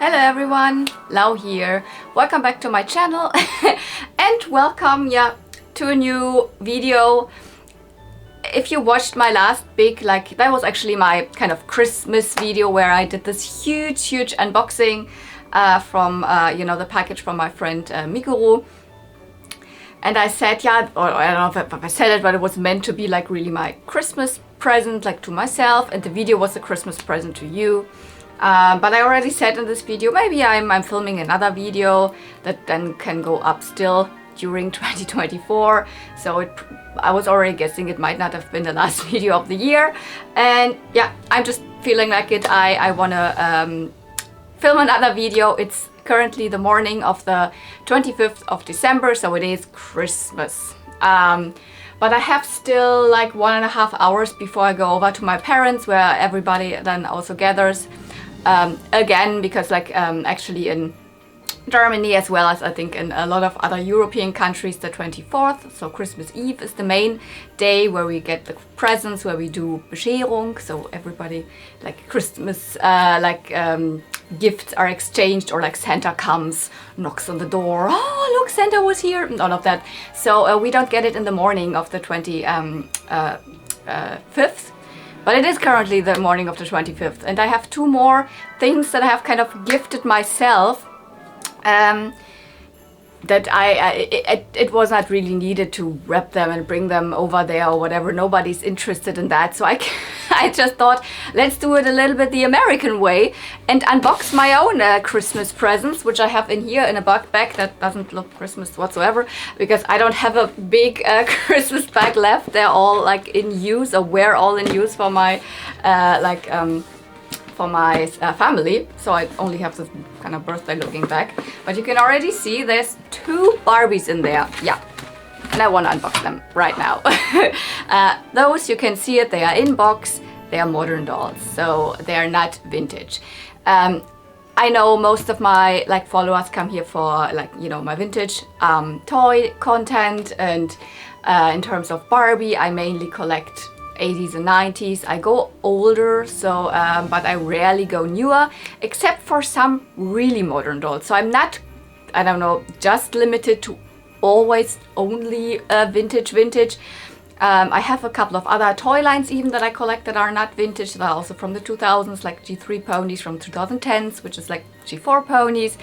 Hello everyone, Lau here. Welcome back to my channel and welcome to a new video. If you watched my last big, that was actually my kind of Christmas video where I did this huge unboxing from the package from my friend Gyaru. And I said, or I don't know if I said it, but it was meant to be like really my Christmas present, like to myself, and the video was a Christmas present to you. But I already said in this video, maybe I'm filming another video that then can go up still during 2024. So I was already guessing it might not have been the last video of the year. And yeah, I'm just feeling like it. I want to film another video. It's currently the morning of the 25th of December, so it is Christmas. But I have still like 1.5 hours before I go over to my parents, where everybody then also gathers. Again, because actually in Germany, as well as I think in a lot of other European countries, the 24th, so Christmas Eve, is the main day where we get the presents, where we do Bescherung, so everybody, like Christmas, gifts are exchanged, or like Santa comes, knocks on the door, oh look, Santa was here, and all of that. So we don't get it in the morning of the 25th. But it is currently the morning of the 25th, and I have two more things that I have kind of gifted myself that it was not really needed to wrap them and bring them over there or whatever. Nobody's interested in that, so I just thought, let's do it a little bit the American way and unbox my own Christmas presents, which I have in here in a bag that doesn't look Christmas whatsoever, because I don't have a big Christmas bag left. They're all like in use, or were all in use for my family, so I only have this kind of birthday looking bag. But you can already see there's 2 Barbies in there, and I want to unbox them right now. Those, you can see it, they are in box, they are modern dolls, so they are not vintage. I know most of my followers come here for my vintage toy content, and in terms of Barbie, I mainly collect 80s and 90s. I go older, so but I rarely go newer, except for some really modern dolls. So I'm not, I don't know, just limited to always only vintage. I have a couple of other toy lines even that I collect that are not vintage, that are also from the 2000s, like G3 ponies from 2010s, which is like G4 ponies.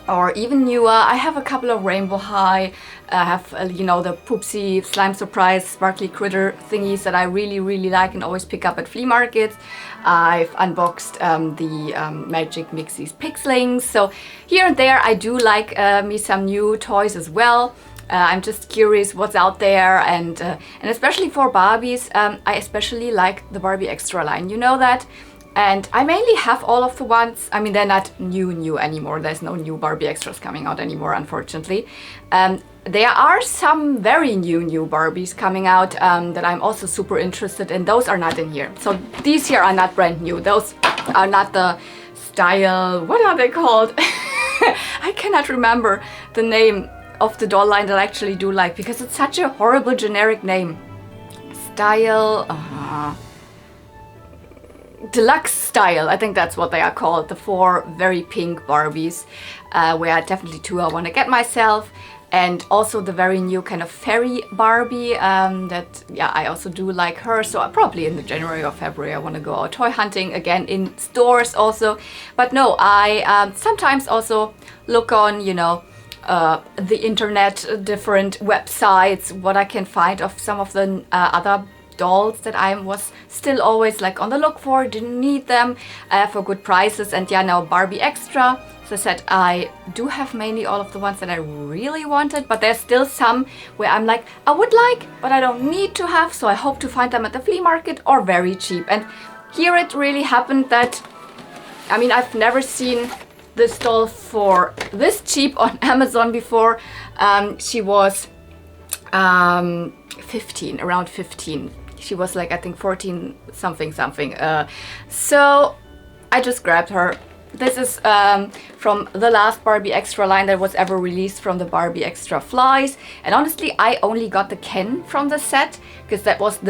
Or even newer. I have a couple of Rainbow High. I have, the Poochie Slime Surprise Sparkly Critter thingies that I really like and always pick up at flea markets. I've unboxed the Magic Mixies Pixlings. So here and there I do like me some new toys as well. I'm just curious what's out there, and especially for Barbies, I especially like the Barbie Extra line. You know that? And I mainly have all of the ones. I mean, they're not new anymore. There's no new Barbie Extras coming out anymore, unfortunately. There are some very new Barbies coming out that I'm also super interested in. Those are not in here. So these here are not brand new. Those are not the style, what are they called? I cannot remember the name of the doll line that I actually do like, because it's such a horrible generic name. Style, Deluxe Style, I think that's what they are called, the 4 very pink Barbies, where definitely 2 I want to get myself, and also the very new kind of fairy Barbie, that I also do like her. So probably in the January or February I want to go out toy hunting again in stores also. But no, I sometimes also look on the internet, different websites, what I can find of some of the other dolls that I was still always on the look for, didn't need them, for good prices. And now Barbie Extra. So I said I do have mainly all of the ones that I really wanted, but there's still some where I'm like, I would like, but I don't need to have, so I hope to find them at the flea market or very cheap. And here it really happened that, I mean, I've never seen this doll for this cheap on Amazon before. She was 15, around 15. She was I think 14 something. So I just grabbed her. This is from the last Barbie Extra line that was ever released from the Barbie Extra Flies. And honestly, I only got the Ken from the set because that was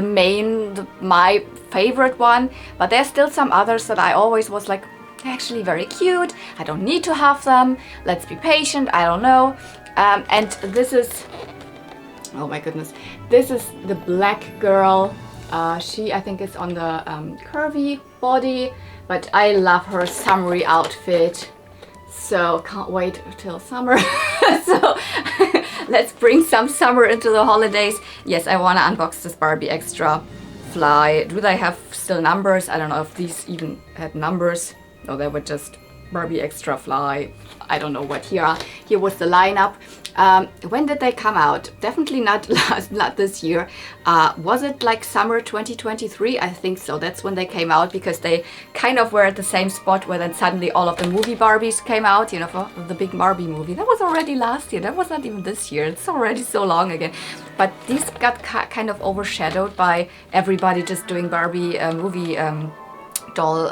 my favorite one. But there's still some others that I always was like, they're actually very cute. I don't need to have them. Let's be patient. I don't know. And this is, oh my goodness, this is the black girl. She, I think, is on the curvy body, but I love her summery outfit. So can't wait till summer. So let's bring some summer into the holidays. Yes, I want to unbox this Barbie Extra Fly. Do they have still numbers? I don't know if these even had numbers. No, they were just Barbie Extra Fly. I don't know what here. Here was the lineup. When did they come out? Definitely not not this year. Was it like summer 2023? I think so. That's when they came out, because they kind of were at the same spot where then suddenly all of the movie Barbies came out, you know, for the big Barbie movie. That was already last year. That was not even this year. It's already so long again. But these got kind of overshadowed by everybody just doing Barbie movie doll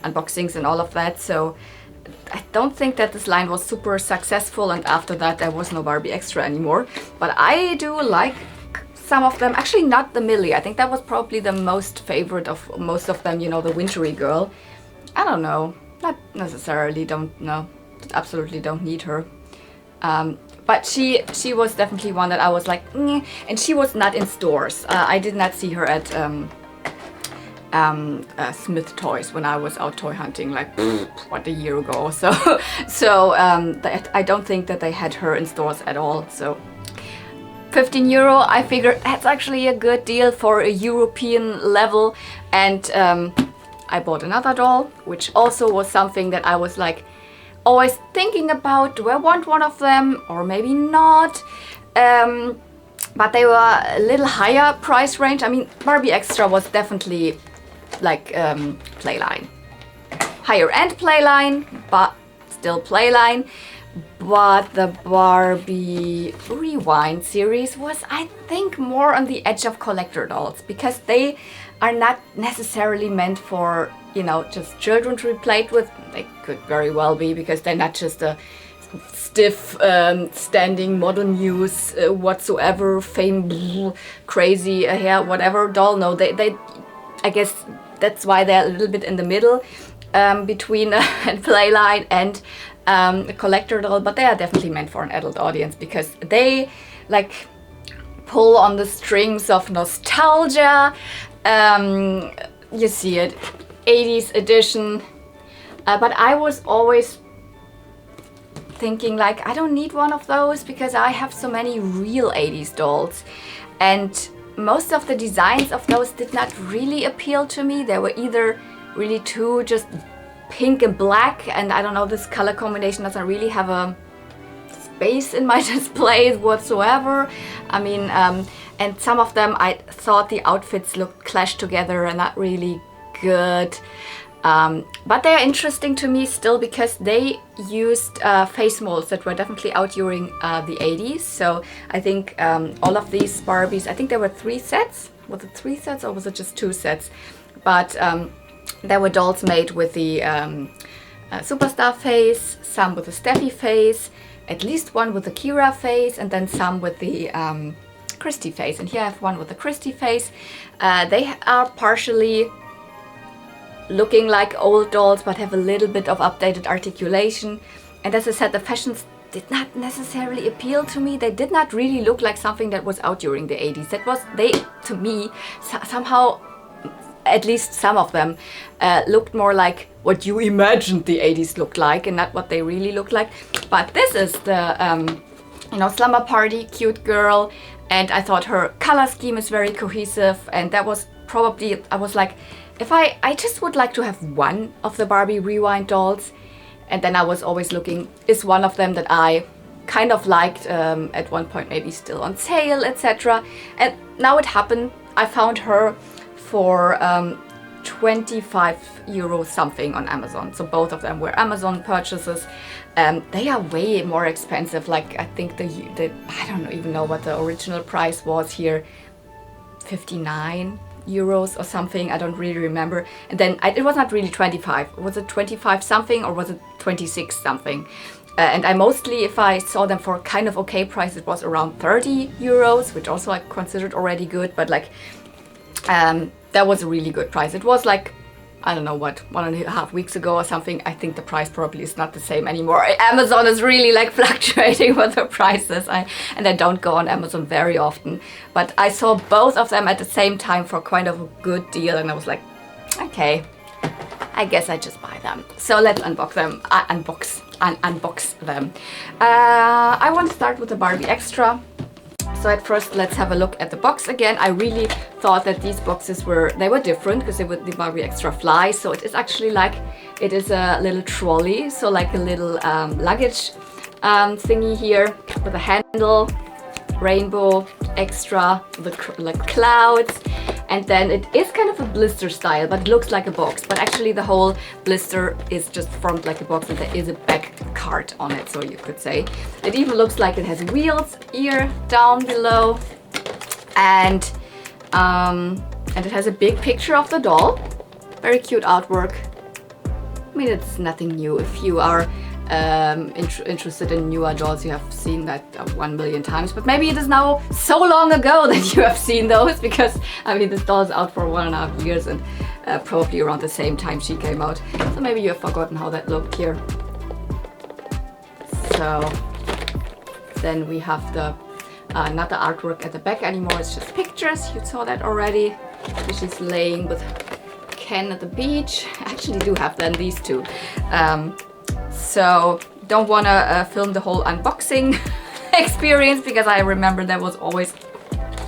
unboxings and all of that. So I don't think that this line was super successful, and after that there was no Barbie Extra anymore. But I do like some of them. Actually not the Millie. I think that was probably the most favorite of most of them, you know, the wintry girl. I don't know. Not necessarily, don't know. Absolutely don't need her. But she was definitely one that I was like, and she was not in stores. I did not see her at Smith Toys when I was out toy hunting, like what, a year ago or so. So I don't think that they had her in stores at all. So 15 euro, I figured that's actually a good deal for a European level. And I bought another doll, which also was something that I was like always thinking about. Do I want one of them or maybe not? But they were a little higher price range. I mean, Barbie Extra was definitely like playline, higher end playline, but still playline. But the Barbie Rewind series was, I think, more on the edge of collector dolls, because they are not necessarily meant for, you know, just children to be played with. They could very well be, because they're not just a stiff standing modern use whatsoever, fame, crazy hair, whatever doll. No, they I guess that's why they're a little bit in the middle between a playline and a collector doll. But they are definitely meant for an adult audience, because they like pull on the strings of nostalgia. You see it, 80s edition. But I was always thinking like, I don't need one of those, because I have so many real 80s dolls, and most of the designs of those did not really appeal to me. They were either really too just pink and black, and I don't know, this color combination doesn't really have a space in my displays whatsoever. I mean, and some of them I thought the outfits looked clashed together and not really good. But they are interesting to me still, because they used face molds that were definitely out during the 80s. So I think all of these Barbies, I think there were 3 sets. Was it 3 sets or was it just 2 sets? But there were dolls made with the Superstar face, some with the Steffi face, at least one with the Kira face, and then some with the Christy face. And here I have one with the Christy face. They are partially looking like old dolls, but have a little bit of updated articulation. And as I said, the fashions did not necessarily appeal to me. They did not really look like something that was out during the 80s. That was, they, to me, somehow, at least some of them, looked more like what you imagined the 80s looked like, and not what they really looked like. But this is the, you know, slumber party, cute girl. And I thought her color scheme is very cohesive. And that was probably, I was like, if I just would like to have one of the Barbie Rewind dolls. And then I was always looking, is one of them that I kind of liked at one point, maybe still on sale, etc. And now it happened. I found her for 25 euro something on Amazon. So both of them were Amazon purchases. They are way more expensive. Like, I think the I don't even know what the original price was here, 59 euros or something. I don't really remember. And then it was not really 25. Was it 25 something or was it 26 something? And I mostly, if I saw them for kind of okay price, it was around 30 euros, which also I considered already good. But like, that was a really good price. It was like I don't know what, 1.5 weeks ago or something. I think the price probably is not the same anymore. Amazon is really like fluctuating with the prices. And I don't go on Amazon very often. But I saw both of them at the same time for kind of a good deal. And I was like, okay, I guess I just buy them. So let's unbox them. Unbox them. I want to start with the Barbie Extra. So at first, let's have a look at the box again. I really thought that these boxes were different because they were the Barbie Extra Fly. So it is actually like, it is a little trolley. So like a little luggage thingy here with a handle, rainbow, extra, like clouds. And then it is kind of a blister style, but it looks like a box. But actually the whole blister is just formed like a box and there is a back card on it, so you could say. It even looks like it has wheels here down below. And it has a big picture of the doll. Very cute artwork. I mean, it's nothing new. If you are interested in newer dolls, you have seen that 1 million times, but maybe it is now so long ago that you have seen those, because I mean this doll is out for 1.5 years and probably around the same time she came out, so maybe you have forgotten how that looked here. So then we have the not the artwork at the back anymore, it's just pictures. You saw that already. She's laying with Ken at the beach. I actually do have then these two. So don't want to film the whole unboxing experience, because I remember there was always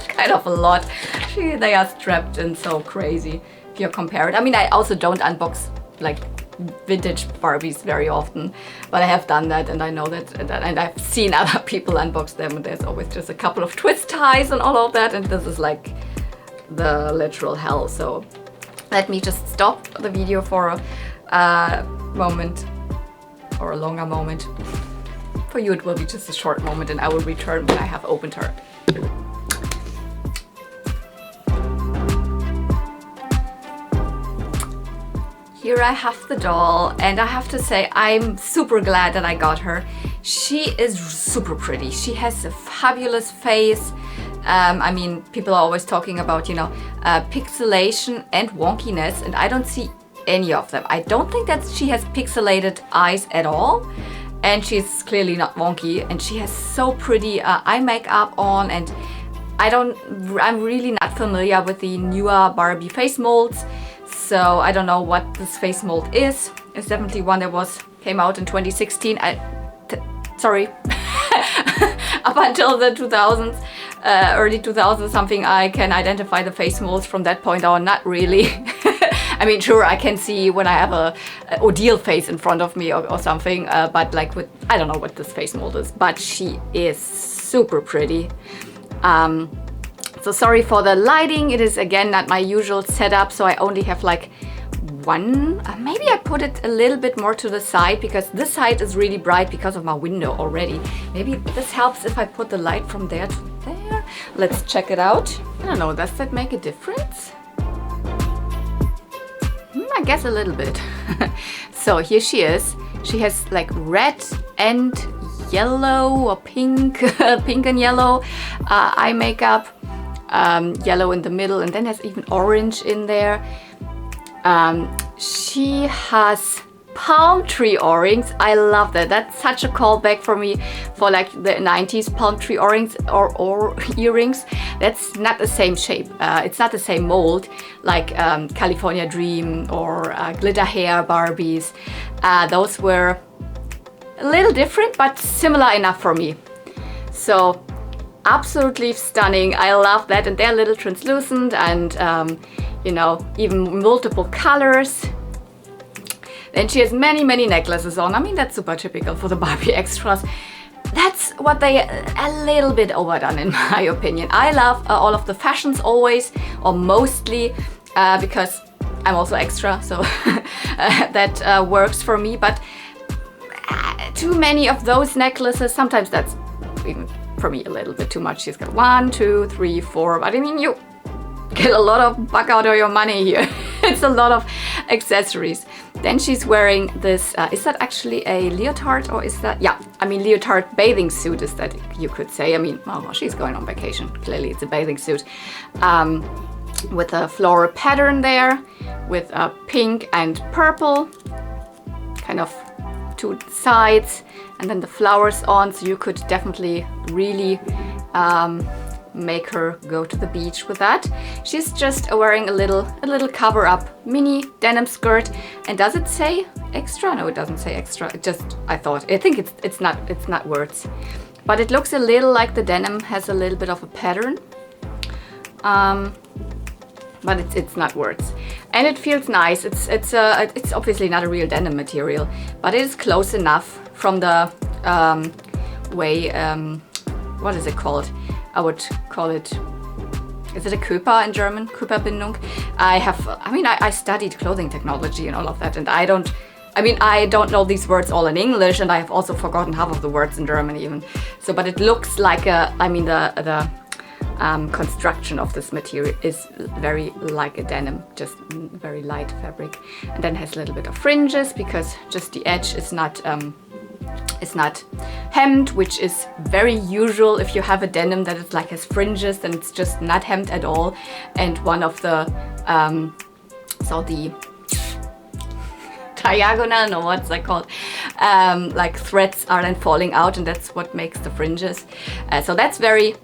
kind of a lot. They are strapped and so crazy if you compare it. I mean, I also don't unbox like vintage Barbies very often, but I have done that and I know that, and I've seen other people unbox them, and there's always just a couple of twist ties and all of that, and this is like the literal hell. So let me just stop the video for a moment, or a longer moment. For you it will be just a short moment, and I will return when I have opened her. Here I have the doll, and I have to say I'm super glad that I got her. She is super pretty. She has a fabulous face. I mean, people are always talking about, you know, pixelation and wonkiness, and I don't see any of them. I don't think that she has pixelated eyes at all, and she's clearly not wonky, and she has so pretty eye makeup on, and I'm really not familiar with the newer Barbie face molds, so I don't know what this face mold is. It's definitely one that came out in 2016. Sorry, up until the 2000s, early 2000s something, I can identify the face molds. From that point on, not really. I mean, sure, I can see when I have a Odile face in front of me or something, but like I don't know what this face mold is, but she is super pretty. So sorry for the lighting, it is again not my usual setup, so I only have like one, maybe I put it a little bit more to the side, because this side is really bright because of my window already. Maybe this helps if I put the light from there to there. Let's check it out. I don't know, does that make a difference? I guess a little bit. So here she is. She has like red and yellow or pink, pink and yellow eye makeup, yellow in the middle, and then has even orange in there. She has palm tree earrings. I love that. That's such a callback for me for like the 90s palm tree earrings or earrings. That's not the same shape. It's not the same mold like California Dream or glitter hair Barbies. Those were a little different, but similar enough for me. So absolutely stunning. I love that. And they're a little translucent and you know, even multiple colors. Then she has many necklaces on. I mean, that's super typical for the Barbie Extras. That's what they a little bit overdone in my opinion. I love all of the fashions always, or mostly, because I'm also extra, so that works for me. But too many of those necklaces, sometimes that's even for me a little bit too much. She's got 1, 2, 3, 4, but I mean, you get a lot of buck out of your money here. It's a lot of accessories. Then she's wearing this, is that actually a leotard, or is that, yeah, I mean leotard bathing suit is that, you could say. I mean, oh, she's going on vacation. Clearly it's a bathing suit. with a floral pattern there, with a pink and purple, kind of two sides, and then the flowers on, so you could definitely really make her go to the beach with that. She's just wearing a little cover-up mini denim skirt. And does it say extra? No, it doesn't say extra. It just, I think it's not words, but it looks a little like the denim has a little bit of a pattern, but it's not words, and it feels nice. It's obviously not a real denim material, but it is close enough from the way. What is it called? I would call it, is it a Kupa in German? Kupa-Bindung? I studied clothing technology and all of that, and I don't know these words all in English, and I have also forgotten half of the words in German even. So, but it looks like the construction of this material is very like a denim, just very light fabric, and then has a little bit of fringes because just the edge is not hemmed, which is very usual. If you have a denim that is like has fringes, then it's just not hemmed at all. And one of the the diagonal, no, what's that called? Like threads are then falling out, and that's what makes the fringes. So that's very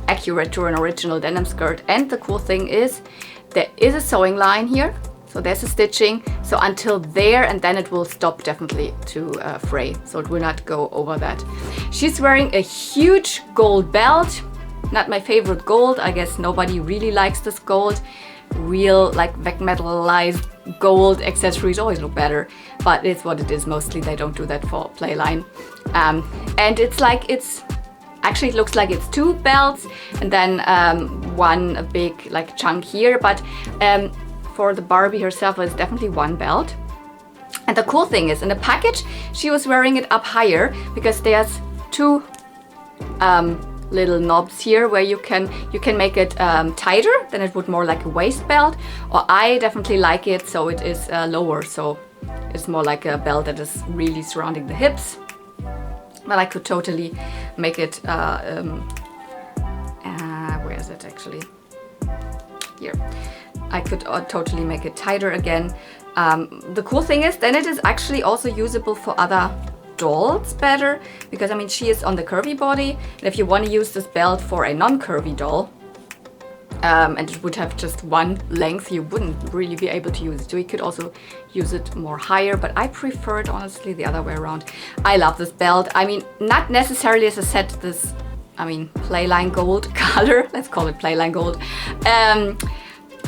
accurate to an original denim skirt. And the cool thing is there is a sewing line here. So there's a stitching, so until there, and then it will stop definitely to fray, so it will not go over that. She's wearing a huge gold belt, not my favorite gold. I guess nobody really likes this gold. Real, like metallized gold accessories always look better, but it's what it is. Mostly they don't do that for playline. And it looks like it's two belts, and then one big like chunk here, but for the Barbie herself, it's definitely one belt. And the cool thing is, in the package, she was wearing it up higher because there's two little knobs here where you can make it tighter, then it would more like a waist belt, or I definitely like it so it is lower, so it's more like a belt that is really surrounding the hips. But I could totally make it, where is it actually? Here. I could totally make it tighter again. The cool thing is, then it is actually also usable for other dolls better, because she is on the curvy body, and if you want to use this belt for a non-curvy doll, and it would have just one length, you wouldn't really be able to use it. So you could also use it more higher, but I prefer it honestly the other way around. I love this belt. Not necessarily as a set this, playline gold color, let's call it playline gold.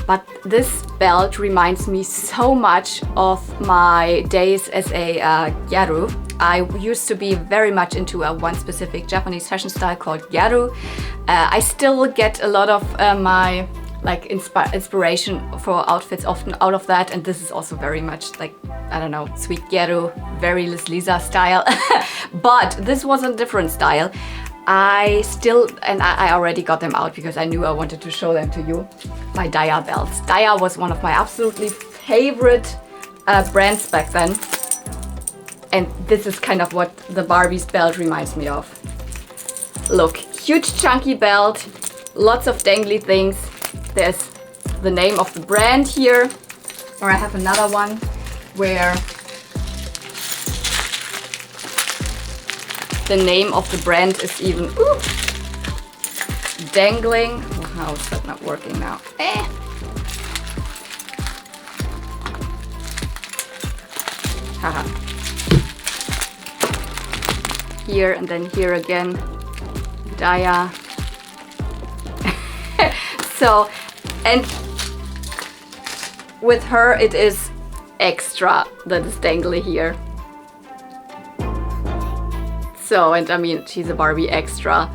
But this belt reminds me so much of my days as a Gyaru. I used to be very much into one specific Japanese fashion style called Gyaru. I still get a lot of my inspiration for outfits often out of that, and this is also very much like, I don't know, sweet Gyaru, very Liz Lisa style. But this was a different style. I already got them out because I knew I wanted to show them to you. My d.i.a belts. d.i.a was one of my absolutely favorite brands back then. And this is kind of what the Barbie's belt reminds me of. Look, huge chunky belt, lots of dangly things. There's the name of the brand here. Or I have another one where the name of the brand is even dangling. Oh, how is that not working now? Haha. Here and then here again, d.i.a. So, and with her it is extra that is dangly here. So, and she's a Barbie Extra.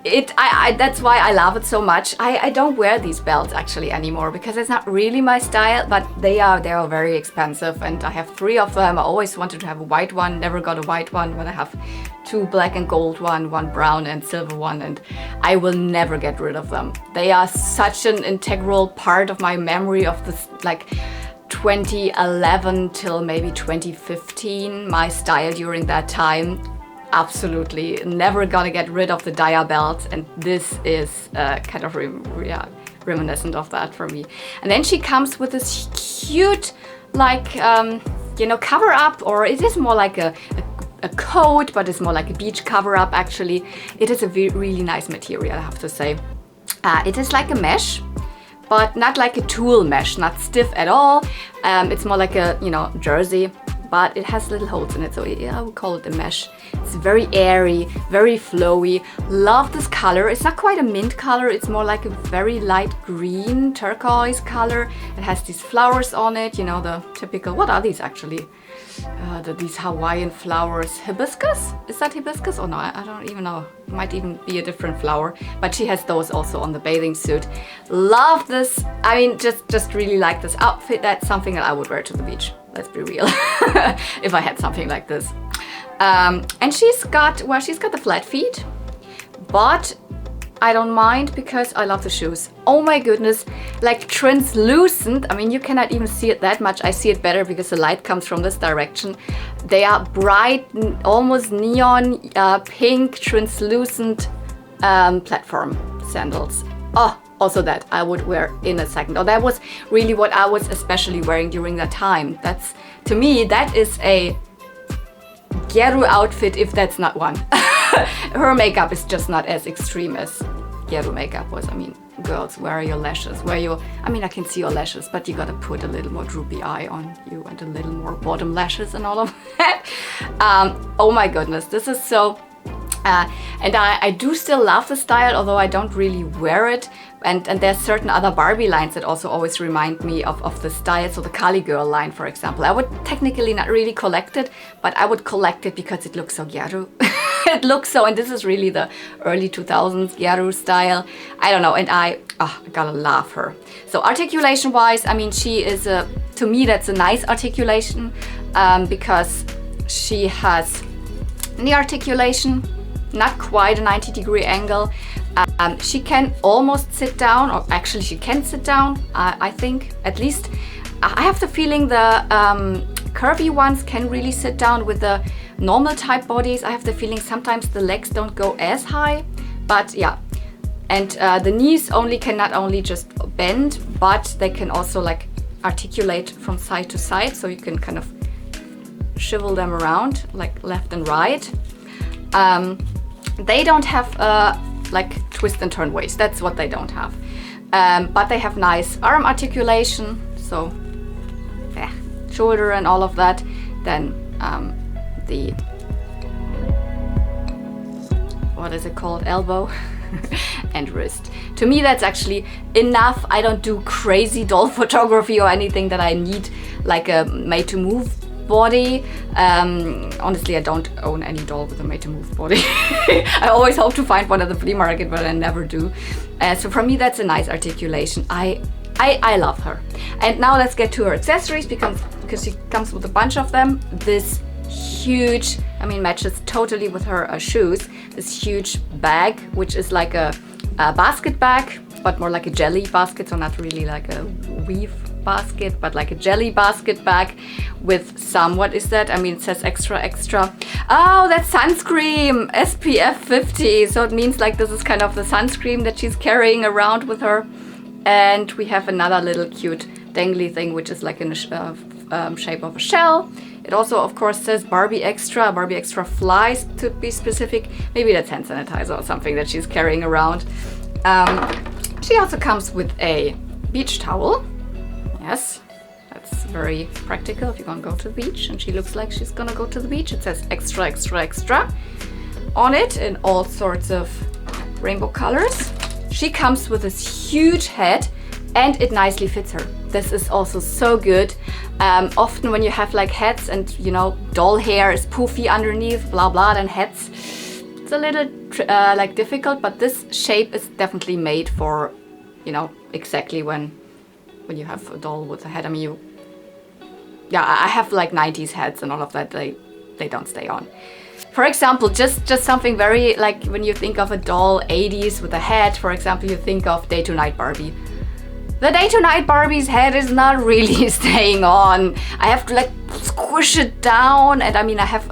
That's why I love it so much. I don't wear these belts actually anymore because it's not really my style, but they are very expensive, and I have 3 of them. I always wanted to have a white one, never got a white one, but I have 2 black and gold one brown and silver one, and I will never get rid of them. They are such an integral part of my memory of this, like 2011 till maybe 2015, my style during that time. Absolutely never gonna get rid of the d.i.a belt, and this is kind of reminiscent of that for me. And then she comes with this cute, like, you know, cover up, or it is more like a coat, but it's more like a beach cover up actually. It is a really nice material, I have to say. It is like a mesh, but not like a tulle mesh, not stiff at all. It's more like a, you know, jersey, but it has little holes in it, so yeah, I would call it a mesh. It's very airy, very flowy. Love this color. It's not quite a mint color, it's more like a very light green turquoise color. It has these flowers on it, you know, the typical, what are these actually? These Hawaiian flowers. Hibiscus? Is that hibiscus? Oh no, I don't even know. It might even be a different flower, but she has those also on the bathing suit. Love this. I mean, just really like this outfit. That's something that I would wear to the beach. Let's be real. If I had something like this. And she's got the flat feet, but I don't mind because I love the shoes. Oh my goodness, like translucent. I mean, you cannot even see it that much. I see it better because the light comes from this direction. They are bright, almost neon pink, translucent platform sandals. Oh, also that I would wear in a second. Oh, that was really what I was especially wearing during that time. That's, to me, that is a Gyaru outfit, if that's not one. Her makeup is just not as extreme as Gyaru makeup was. I mean, girls, where are your lashes? I mean, I can see your lashes, but you gotta put a little more droopy eye on you and a little more bottom lashes and all of that. Oh my goodness, this is so... and I do still love the style, although I don't really wear it. And there's certain other Barbie lines that also always remind me of the style. So the Kali Girl line, for example. I would technically not really collect it, but I would collect it because it looks so Gyaru. It looks so, and this is really the early 2000s Gyaru style. I don't know, and I gotta love her. So articulation wise, I mean, she is to me, that's a nice articulation because she has knee articulation, not quite a 90-degree angle. She can almost sit down, or actually she can sit down, I think, at least. I have the feeling the curvy ones can really sit down. With the normal type bodies, I have the feeling sometimes the legs don't go as high, but yeah. And the knees can not only just bend, but they can also like articulate from side to side, so you can kind of swivel them around like left and right. They don't have like twist and turn waist, that's what they don't have. But they have nice arm articulation, so shoulder and all of that. Then the, what is it called, elbow and wrist. To me, that's actually enough. I don't do crazy doll photography or anything that I need like a made to move body. Honestly, I don't own any doll with a made to move body. I always hope to find one at the flea market, but I never do. So for me, that's a nice articulation. I love her. And now let's get to her accessories because she comes with a bunch of them. This huge, I mean, matches totally with her shoes. This huge bag, which is like a basket bag, but more like a jelly basket, so not really like a weave basket, but like a jelly basket bag with some, what is that? I mean, it says extra. Oh, that's sunscreen, SPF 50. So it means like this is kind of the sunscreen that she's carrying around with her. And we have another little cute dangly thing, which is like in the shape of a shell. It also, of course, says Barbie Extra Fly to be specific. Maybe that's hand sanitizer or something that she's carrying around. She also comes with a beach towel. Yes, that's very practical if you're gonna go to the beach and she looks like she's gonna go to the beach. It says extra on it in all sorts of rainbow colors. She comes with this huge head and it nicely fits her. This is also so good. Often when you have like heads and, you know, doll hair is poofy underneath, blah blah, then heads, it's a little like difficult, but this shape is definitely made for, you know, exactly when you have a doll with a head. I mean, I have like 90s heads and all of that, they don't stay on. For example, just something very, like when you think of a doll 80s with a head, for example, you think of Day to Night Barbie. The Day to Night Barbie's head is not really staying on. I have to like squish it down, and I mean, I have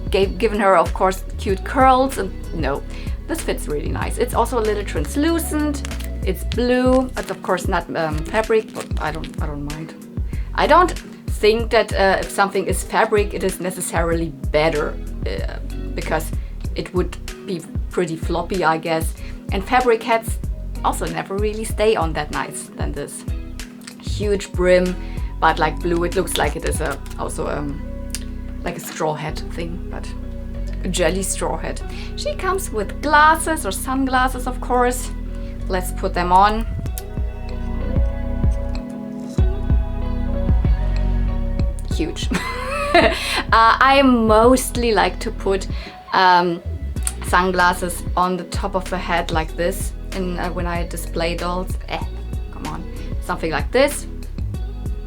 given her, of course, cute curls, and no, this fits really nice. It's also a little translucent, It's blue. It's of course not fabric, but I don't mind. I don't think that if something is fabric, it is necessarily better because it would be pretty floppy, I guess. And fabric hats also never really stay on that nice than this. Huge brim, but like blue, it looks like it is also like a straw hat thing, but a jelly straw hat. She comes with glasses or sunglasses, of course. Let's put them on. Huge. I mostly like to put sunglasses on the top of the head like this when I display dolls. Come on, something like this,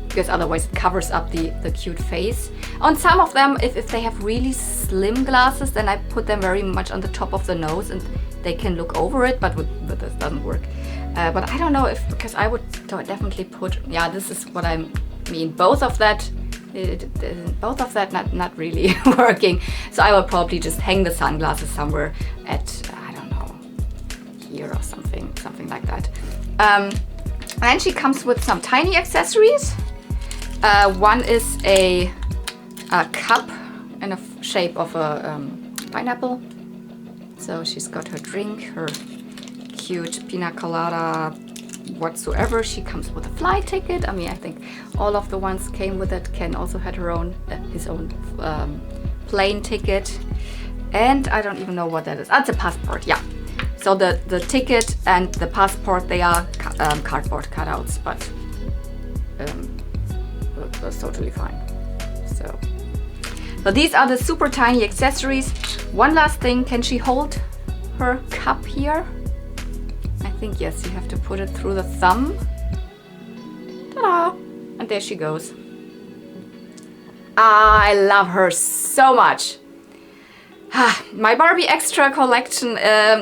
because otherwise it covers up the cute face. On some of them, if they have really slim glasses, then I put them very much on the top of the nose and they can look over it, but this doesn't work. But I don't know because I would definitely put, yeah, this is what I mean. Both of that not really working. So I will probably just hang the sunglasses somewhere at, I don't know, here or something like that. And then she comes with some tiny accessories. One is a cup in the shape of a pineapple. So she's got her drink, her cute pina colada whatsoever. She comes with a flight ticket. I mean, I think all of the ones came with it. Ken also had his own plane ticket. And I don't even know what that is. That's a passport, yeah. So the ticket and the passport, they are cardboard cutouts, but that's totally fine. So these are the super tiny accessories. One last thing, can she hold her cup here? I think yes, you have to put it through the thumb. Ta-da! And there she goes. I love her so much. My Barbie Extra collection,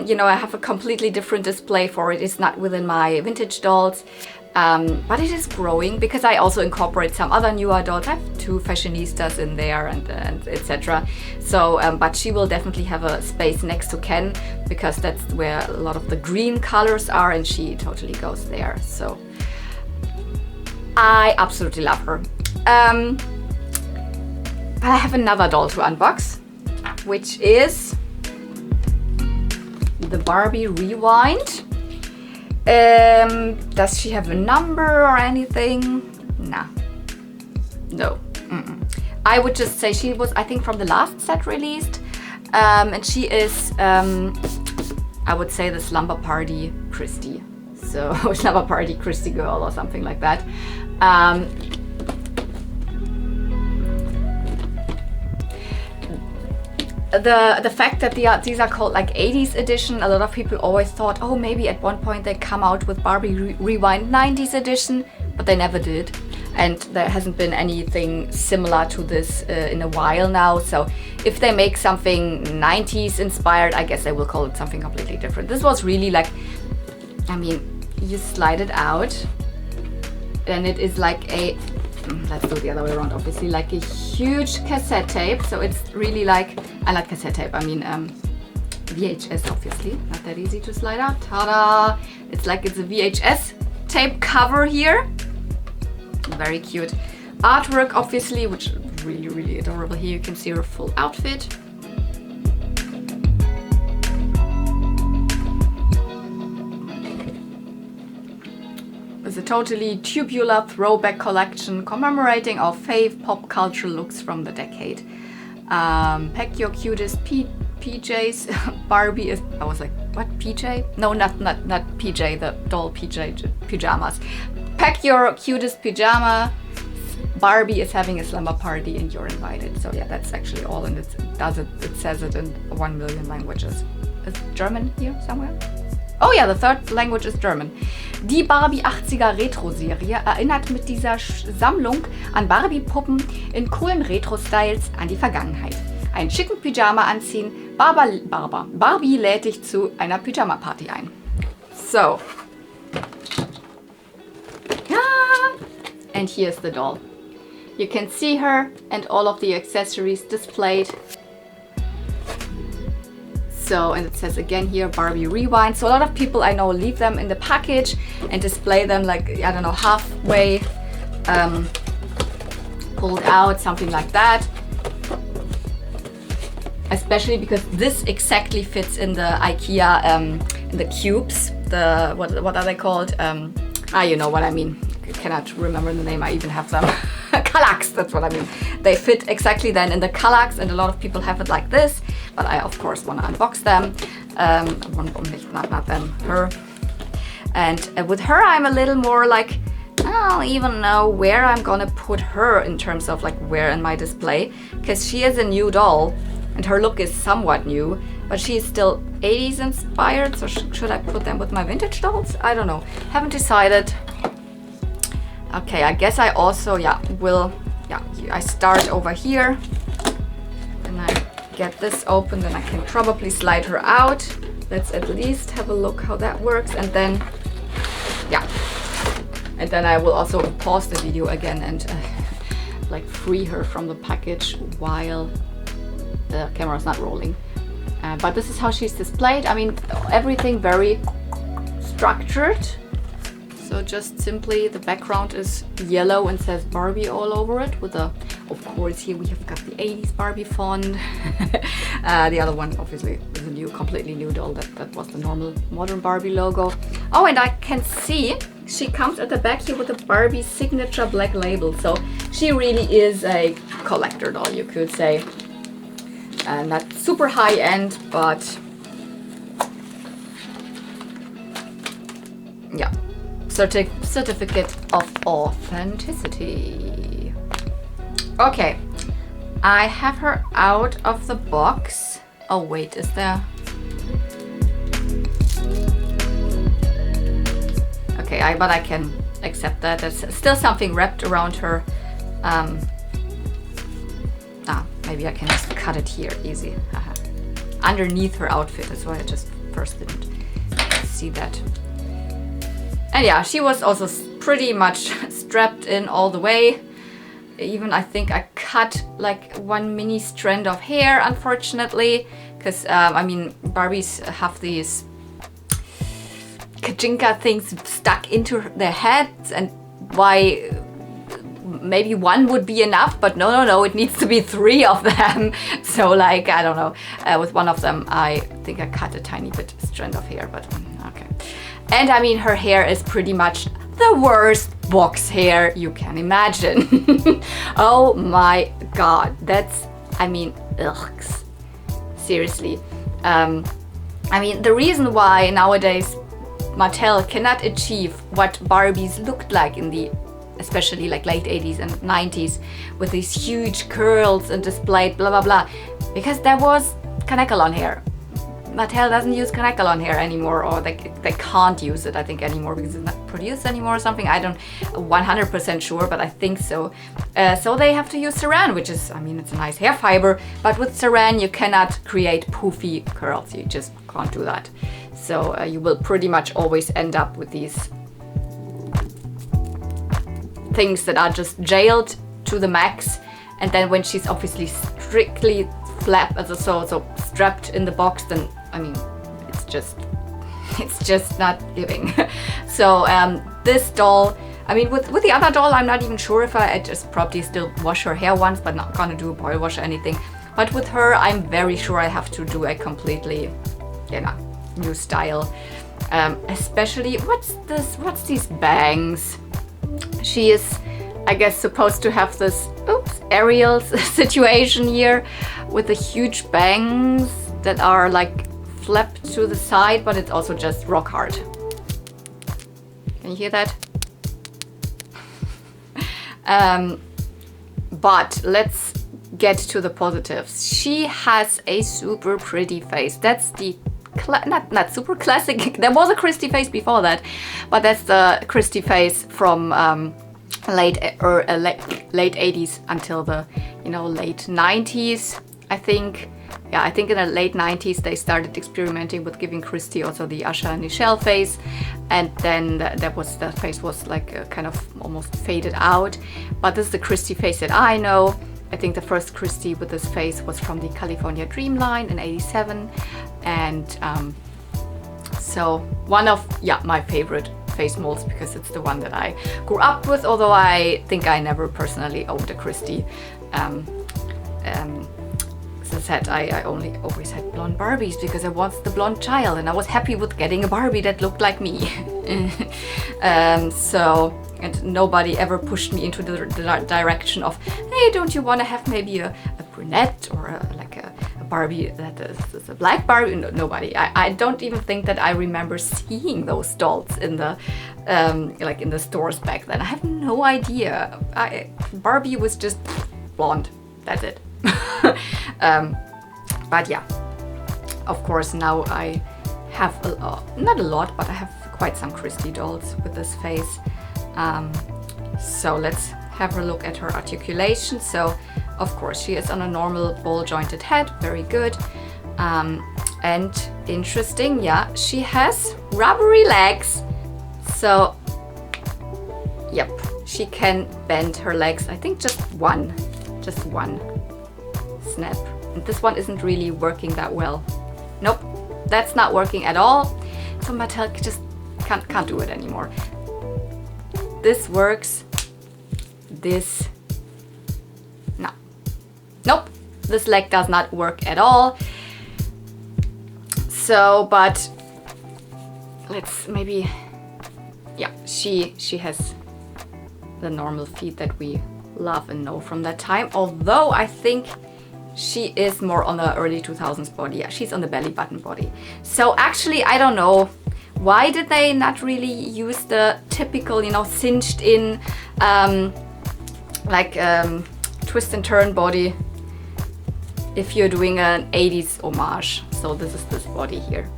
you know, I have a completely different display for it. It's not within my vintage dolls, but it is growing because I also incorporate some other newer dolls. I have 2 fashionistas in there and etc. So, but she will definitely have a space next to Ken because that's where a lot of the green colors are, and she totally goes there. So I absolutely love her. But I have another doll to unbox, which is the Barbie Rewind. Does she have a number or anything? Nah. No. I would just say she was, I think, from the last set released. And she is, I would say, the Slumber Party Christie. So, Slumber Party Christie girl or something like that. The fact that these are called like 80s edition, a lot of people always thought, oh, maybe at one point they come out with Barbie Rewind 90s edition, but they never did. And there hasn't been anything similar to this in a while now. So if they make something 90s inspired, I guess they will call it something completely different. This was really like, I mean, you slide it out and it is like a, let's do it the other way around, obviously, like a huge cassette tape. So it's really like, I like cassette tape, I mean VHS, obviously, not that easy to slide out. Ta-da! It's like it's a VHS tape cover here. Very cute artwork, obviously, which is really, really adorable. Here you can see her full outfit. It's a totally tubular throwback collection commemorating our fave pop culture looks from the decade. Pack your cutest PJs. Barbie is, I was like, what, PJ? No, not PJ, the doll PJ pajamas. Pack your cutest pajama. Barbie is having a slumber party and you're invited. So yeah, that's actually all, and it says it in 1 million languages. Is German here somewhere? Oh ja, the third language is German. Die Barbie 80er Retro-Serie erinnert mit dieser Sammlung an Barbie-Puppen in coolen Retro-Styles an die Vergangenheit. Einen schicken Pyjama anziehen, Barbie lädt dich zu einer Pyjama-Party ein. So. And here's the doll. You can see her and all of the accessories displayed. So, and it says again here, Barbie Rewind. So a lot of people I know leave them in the package and display them like, I don't know, halfway pulled out, something like that. Especially because this exactly fits in the IKEA, in the cubes. The, what are they called? You know what I mean. I cannot remember the name, I even have them. Kallax, that's what I mean. They fit exactly then in the Kallax, and a lot of people have it like this, but I of course want to unbox them. Not them, her. And with her I'm a little more like, I don't even know where I'm gonna put her in terms of like where in my display, because she is a new doll and her look is somewhat new, but she is still 80s inspired, so should I put them with my vintage dolls? I don't know, haven't decided. Okay, I guess I also, I start over here and I get this open, then I can probably slide her out. Let's at least have a look how that works, and then, and then I will also pause the video again and like free her from the package while the camera's not rolling. But this is how she's displayed. I mean, everything very structured. So just simply the background is yellow and says Barbie all over it with a, of course here we have got the 80s Barbie font. The other one obviously is a new, completely new doll. That was the normal modern Barbie logo. Oh, and I can see she comes at the back here with the Barbie signature black label. So she really is a collector doll, you could say. Not super high end, but yeah. Certificate of authenticity. Okay, I have her out of the box. Oh wait, is there? Okay, but I can accept that. There's still something wrapped around her. Maybe I can just cut it here, easy. Underneath her outfit, that's why I just first didn't see that. And yeah, she was also pretty much strapped in all the way. Even I think I cut like one mini strand of hair, unfortunately, because I mean, Barbies have these kajinka things stuck into their heads, and why maybe one would be enough, but no, it needs to be 3 of them. So like, I don't know, with one of them, I think I cut a tiny bit strand of hair, but okay. And I mean, her hair is pretty much the worst box hair you can imagine. Oh my God, that's, I mean, ugh, seriously. I mean, the reason why nowadays Mattel cannot achieve what Barbies looked like in the, especially like late 80s and 90s, with these huge curls and displayed blah blah blah, because there was Kanekalon hair. Mattel doesn't use Kanekalon hair anymore, or they can't use it, I think, anymore, because it's not produced anymore or something. I don't 100% sure, but I think so. So they have to use saran, which is, I mean, it's a nice hair fiber, but with saran you cannot create poofy curls. You just can't do that. So you will pretty much always end up with these things that are just jailed to the max, and then when she's obviously strictly so strapped in the box, then I mean, it's just not giving. So this doll, I mean, with the other doll, I'm not even sure if I just probably still wash her hair once, but not gonna do a boil wash or anything. But with her, I'm very sure I have to do a completely, new style. Especially, what's these bangs? She is, I guess, supposed to have this, aerial situation here with the huge bangs that are like flapped to the side, but it's also just rock hard. Can you hear that? But let's get to the positives. She has a super pretty face. That's the not super classic. There was a Christie face before that, but that's the Christie face from late 80s until the late 90s, I think. Yeah, I think in the late 90s they started experimenting with giving Christie also the Asha and Michelle face, and then the face was like kind of almost faded out. But this is the Christie face that I know. I think the first Christie with this face was from the California Dream line in '87, And so one of, yeah, my favorite face molds, because it's the one that I grew up with, although I think I never personally owned a Christie. As I said, I only always had blonde Barbies because I was the blonde child and I was happy with getting a Barbie that looked like me. And nobody ever pushed me into the direction of, hey, don't you want to have maybe a brunette or a Barbie that is a black Barbie? No, nobody. I don't even think that I remember seeing those dolls in the like in the stores back then. I have no idea. Barbie was just blonde. That's it. But yeah, of course now I have not a lot, but I have quite some Christie dolls with this face. So let's have a look at her articulation. So of course she is on a normal ball jointed head, very good. And interesting, yeah, she has rubbery legs. So yep, she can bend her legs. I think just one snap. And this one isn't really working that well. Nope, that's not working at all. So Mattel just can't do it anymore. This works. This, no. Nope, this leg does not work at all. So, but let's maybe, yeah, she has the normal feet that we love and know from that time. Although I think she is more on the early 2000s body. Yeah, she's on the belly button body. So actually, I don't know. Why did they not really use the typical, you know, cinched in, twist and turn body if you're doing an 80s homage? So this is this body here.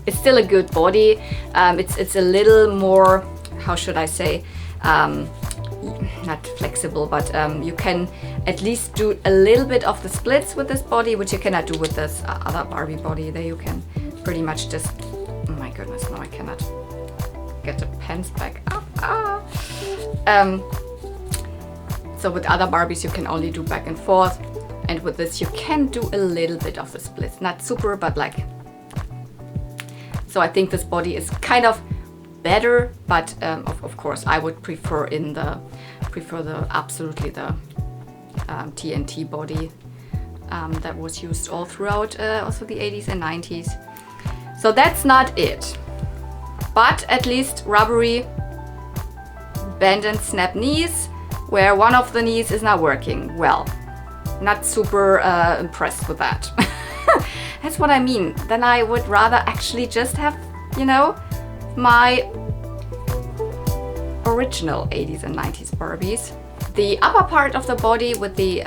It's still a good body. It's a little more, how should I say, not flexible, but you can at least do a little bit of the splits with this body, which you cannot do with this other Barbie body. There you can pretty much just, oh my goodness, no, I cannot get the pants back up. So with other Barbies you can only do back and forth, and with this you can do a little bit of the splits, not super, but like. So I think this body is kind of better, but of course I would prefer absolutely the TNT body that was used all throughout also the 80s and 90s. So that's not it, but at least rubbery bend and snap knees, where one of the knees is not working well. Not super impressed with that. That's what I mean. Then I would rather actually just have, you know, my original 80s and 90s Barbies. The upper part of the body with the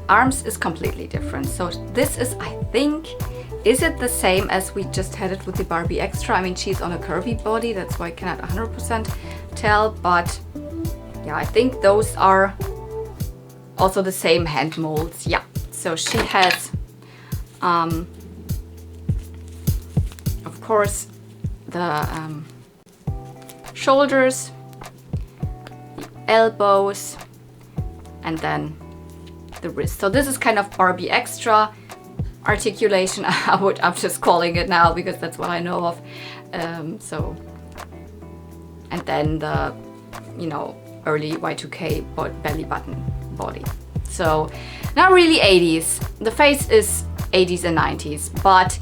arms is completely different. So this is, I think, is it the same as we just had it with the Barbie Extra? I mean, she's on a curvy body, that's why I cannot 100% tell, but yeah, I think those are also the same hand molds. Yeah, so she has, of course, the shoulders, the elbows, and then the wrist. So this is kind of Barbie Extra articulation. I'm just calling it now because that's what I know of. So, and then the, you know, early Y2K belly button body. So not really 80s. The face is 80s and 90s, but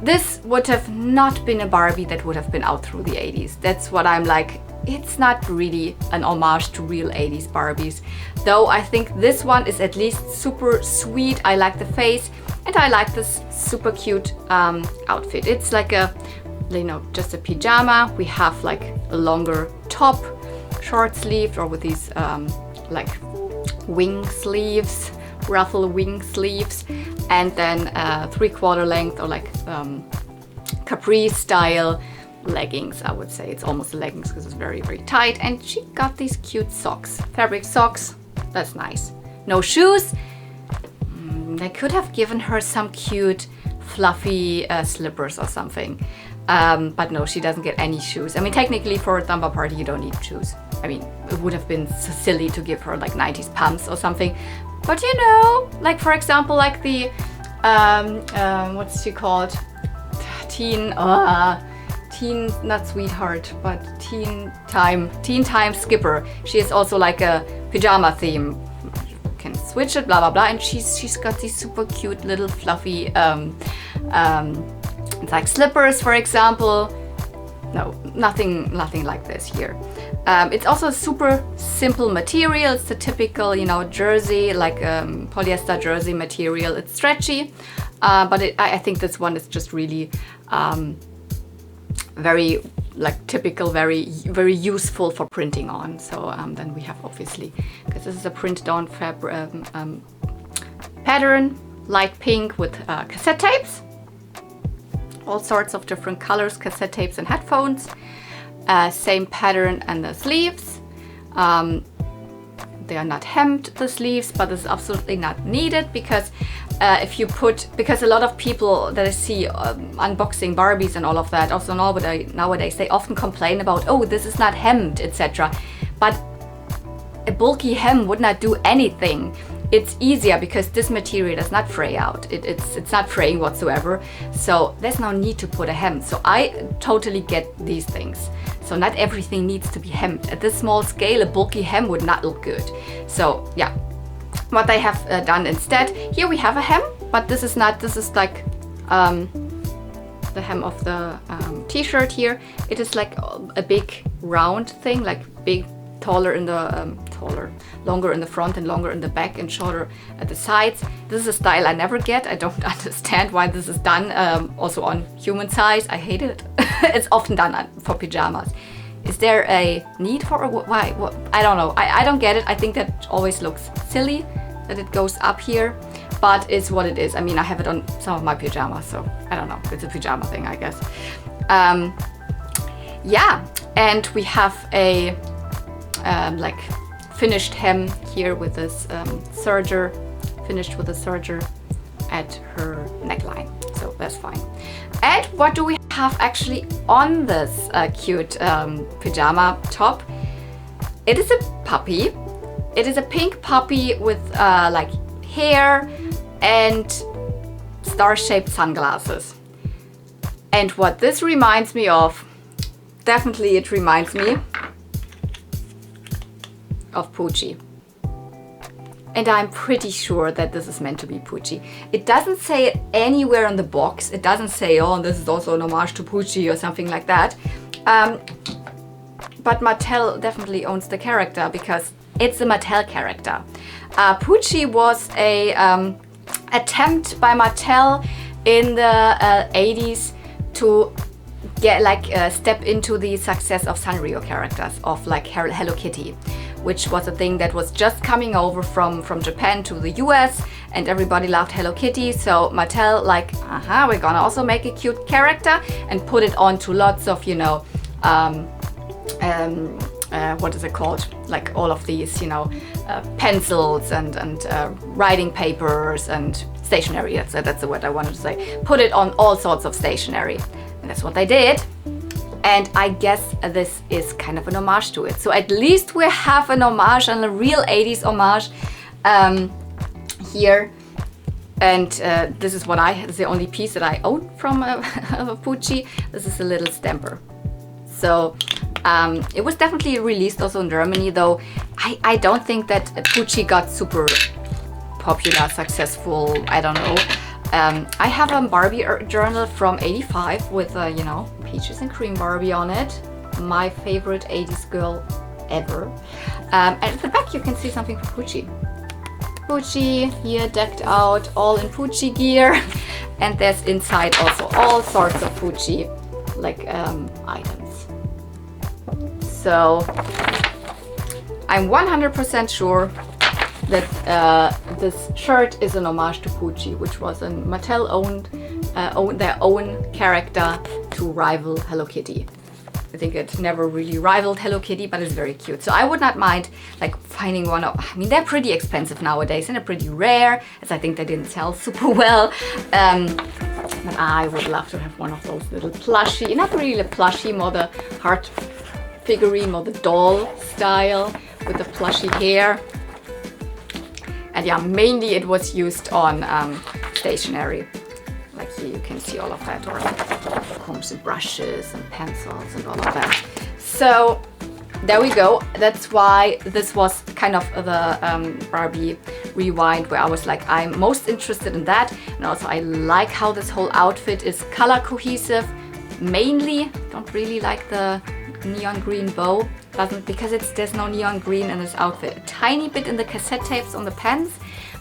this would have not been a Barbie that would have been out through the 80s. That's what I'm like. It's not really an homage to real 80s Barbies, though I think this one is at least super sweet. I like the face, and I like this super cute outfit. It's like a, you know, just a pajama. We have like a longer top, short sleeved, or with these like wing sleeves, ruffle wing sleeves, and then 3/4 length or like capri style leggings. I would say it's almost leggings because it's very, very tight. And she got these cute socks, fabric socks. That's nice. No shoes. They could have given her some cute fluffy slippers or something, but no, she doesn't get any shoes. I mean, technically for a Thumba party you don't need shoes. I mean, it would have been so silly to give her like 90s pumps or something, but you know, like for example, like the what's she called? Teen, not sweetheart, but teen time skipper. She is also like a pajama theme. You can switch it, blah blah blah, and she's got these super cute little fluffy like slippers, for example. No, nothing like this here. It's also a super simple material. It's the typical, you know, jersey, like polyester jersey material. It's stretchy, but I think this one is just really very like typical, very useful for printing on. So then we have obviously, because this is a printed on fabric pattern, light pink with cassette tapes. All sorts of different colors, cassette tapes and headphones. Same pattern and the sleeves. They are not hemmed, the sleeves, but this is absolutely not needed because because a lot of people that I see unboxing Barbies and all of that, also nowadays, they often complain about, oh, this is not hemmed, etc. But a bulky hem would not do anything. It's easier because this material does not fray out. It's not fraying whatsoever. So there's no need to put a hem. So I totally get these things. So not everything needs to be hemmed. At this small scale, a bulky hem would not look good. So yeah, what I have done instead, here we have a hem, but this is like the hem of the t-shirt here. It is like a big round thing, like big, taller in the longer in the front and longer in the back and shorter at the sides. This is a style I never get. I don't understand why this is done also on human size. I hate it. It's often done for pajamas. Is there a need for it? Why? What? I don't know. I don't get it. I think that always looks silly that it goes up here, but it's what it is. I mean, I have it on some of my pajamas, so I don't know. It's a pajama thing, I guess. Yeah, and we have a like finished hem here with this serger, finished with a serger at her neckline, so that's fine. And what do we have actually on this cute pajama top? It is a puppy. It is a pink puppy with like hair and star-shaped sunglasses. And what this reminds me of, definitely it reminds me of Poochie. And I'm pretty sure that this is meant to be Poochie. It doesn't say it anywhere in the box. It doesn't say, oh, this is also an homage to Poochie or something like that. But Mattel definitely owns the character because it's a Mattel character. Poochie was a attempt by Mattel in the 80s to get step into the success of Sanrio characters, of like Hello Kitty, which was a thing that was just coming over from Japan to the US, and everybody loved Hello Kitty. So Mattel like, we're gonna also make a cute character and put it onto lots of, you know, what is it called? Like all of these, you know, pencils and writing papers and stationery. That's the word I wanted to say. Put it on all sorts of stationery. And that's what they did. And I guess this is kind of an homage to it. So at least we have an homage, and a real 80s homage here. And this is the only piece that I own from Poochie. This is a little stamper. So it was definitely released also in Germany, though I don't think that Poochie got super popular, successful, I don't know. I have a Barbie journal from '85 with, you know, peaches and cream Barbie on it. My favorite 80s girl ever. And at the back you can see something for Poochie. Poochie here decked out all in Poochie gear. And there's inside also all sorts of Poochie like items. So I'm 100% sure that this shirt is an homage to Poochie, which was a Mattel owned their own character to rival Hello Kitty. I think it never really rivaled Hello Kitty, but it's very cute. So I would not mind like finding one of, I mean, they're pretty expensive nowadays and they're pretty rare, as I think they didn't sell super well. But I would love to have one of those little plushie, not really a plushie, more the heart figurine, more the doll style with the plushie hair. And yeah, mainly it was used on stationery. Like here you can see all of that, or combs and brushes and pencils and all of that. So there we go. That's why this was kind of the Barbie Rewind, where I was like, I'm most interested in that. And also I like how this whole outfit is color cohesive. Mainly, don't really like the neon green bow, because there's no neon green in this outfit. A tiny bit in the cassette tapes on the pants,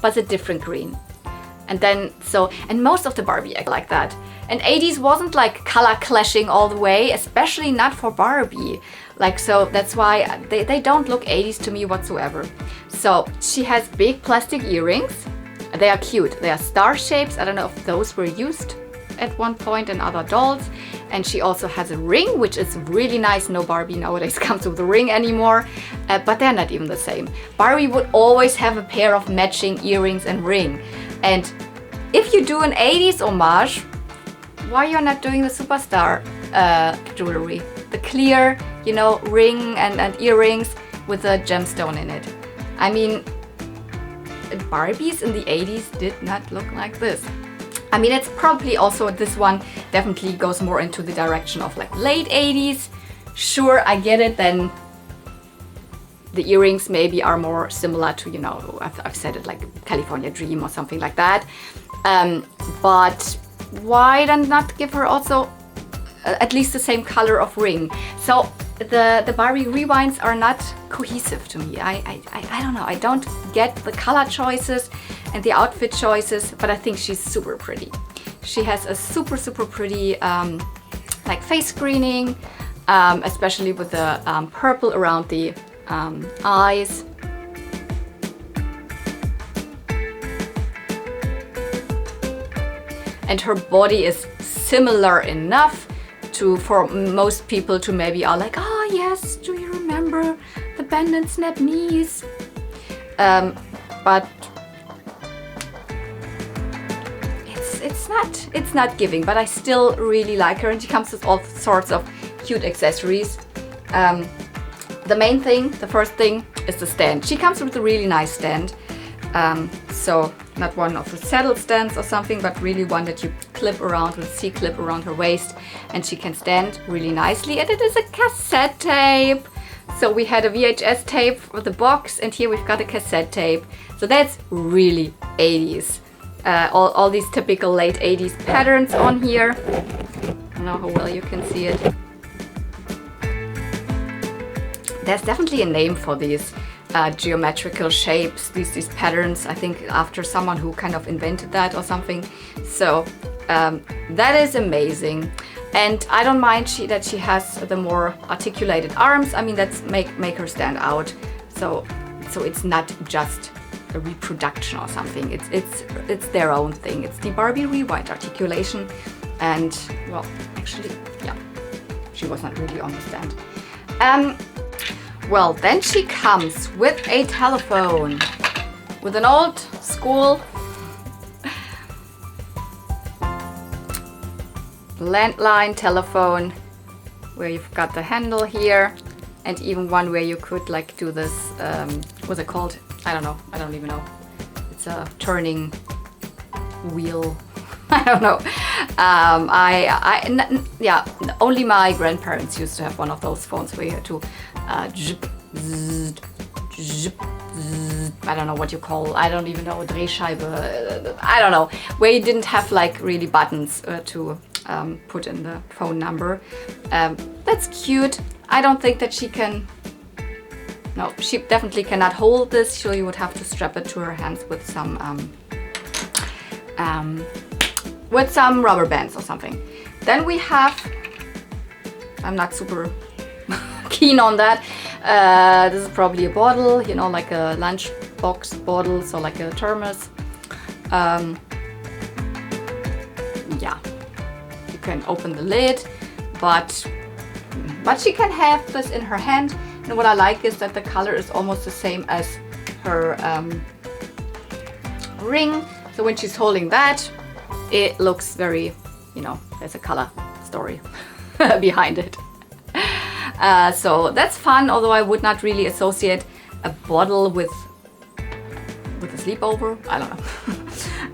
but it's a different green. And then, and most of the Barbie act like that. And 80s wasn't like color clashing all the way, especially not for Barbie. Like, so that's why they don't look 80s to me whatsoever. So she has big plastic earrings. They are cute. They are star shapes. I don't know if those were used at one point in other dolls. And she also has a ring, which is really nice. No Barbie nowadays comes with a ring anymore, but they're not even the same. Barbie would always have a pair of matching earrings and ring. And if you do an 80s homage, why you're not doing the superstar jewelry? The clear, you know, ring and earrings with a gemstone in it. I mean, Barbies in the 80s did not look like this. I mean, it's probably also, this one definitely goes more into the direction of like late 80s. Sure, I get it, then the earrings maybe are more similar to, you know, I've said it, like California Dream or something like that. But why then not give her also at least the same color of ring? So the Barbie Rewinds are not cohesive to me. I don't know, I don't get the color choices and the outfit choices, but I think she's super pretty. She has a super pretty like face screening, especially with the purple around the eyes. And her body is similar enough for most people to maybe are like, oh yes, do you remember the bend and snap knees? But it's not giving, but I still really like her, and she comes with all sorts of cute accessories. The main thing, the first thing, is the stand. She comes with a really nice stand. So not one of the saddle stands or something, but really one that you clip around with a C-clip around her waist, and she can stand really nicely. And it is a cassette tape. So we had a VHS tape for the box, and here we've got a cassette tape. So that's really 80s. All these typical late 80s patterns on here. I don't know how well you can see it. There's definitely a name for these geometrical shapes, these patterns, I think after someone who kind of invented that or something. So that is amazing. And I don't mind that she has the more articulated arms. I mean, that's make her stand out. So it's not just a reproduction or something. It's their own thing. It's the Barbie Rewind articulation. And well, actually, yeah, she was not really on the stand. Well, then she comes with a telephone, with an old school landline telephone, where you've got the handle here, and even one where you could like do this, what's it called? I don't know, I don't even know. It's a turning wheel. I don't know. Yeah, only my grandparents used to have one of those phones where you had to zip, zzz, zip, zzz, I don't know what you call, I don't even know, Drehscheibe, I don't know, where you didn't have like really buttons to put in the phone number. That's cute. I don't think that she can, no, she definitely cannot hold this, so you would have to strap it to her hands with some rubber bands or something. Then we have, I'm not super keen on that. This is probably a bottle, you know, like a lunchbox bottle, so like a thermos. Yeah, you can open the lid, but she can have this in her hand. And what I like is that the color is almost the same as her ring. So when she's holding that, it looks very, you know, there's a color story behind it. So that's fun, although I would not really associate a bottle with a sleepover. I don't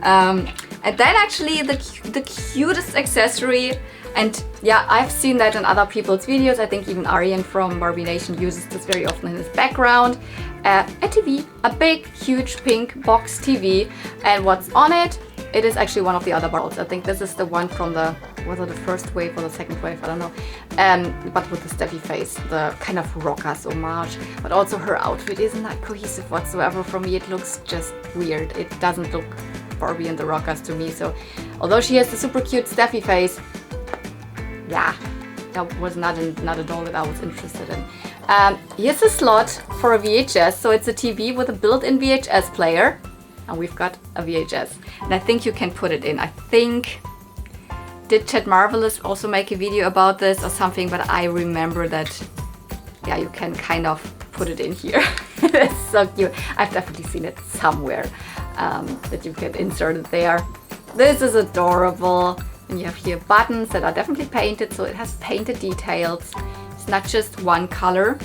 know. And then actually the cutest accessory, and yeah, I've seen that in other people's videos. I think even Aryan from Barbie Nation uses this very often in his background. A TV, a big, huge pink box TV. And what's on it? It is actually one of the other Barbies. I think this is the one from the, was it the first wave or the second wave? I don't know. But with the Steffi face, the kind of rockers homage. But also her outfit isn't that cohesive whatsoever. For me, it looks just weird. It doesn't look Barbie and the rockers to me. So although she has the super cute Steffi face, yeah, that was not a doll that I was interested in. Here's a slot for a VHS. So it's a TV with a built-in VHS player. And we've got a VHS. And I think you can put it in. I think, did Chat Marvelous also make a video about this or something? But I remember that, yeah, you can kind of put it in here. It's so cute. I've definitely seen it somewhere, that you can insert it there. This is adorable. And you have here buttons that are definitely painted, so it has painted details. It's not just one color.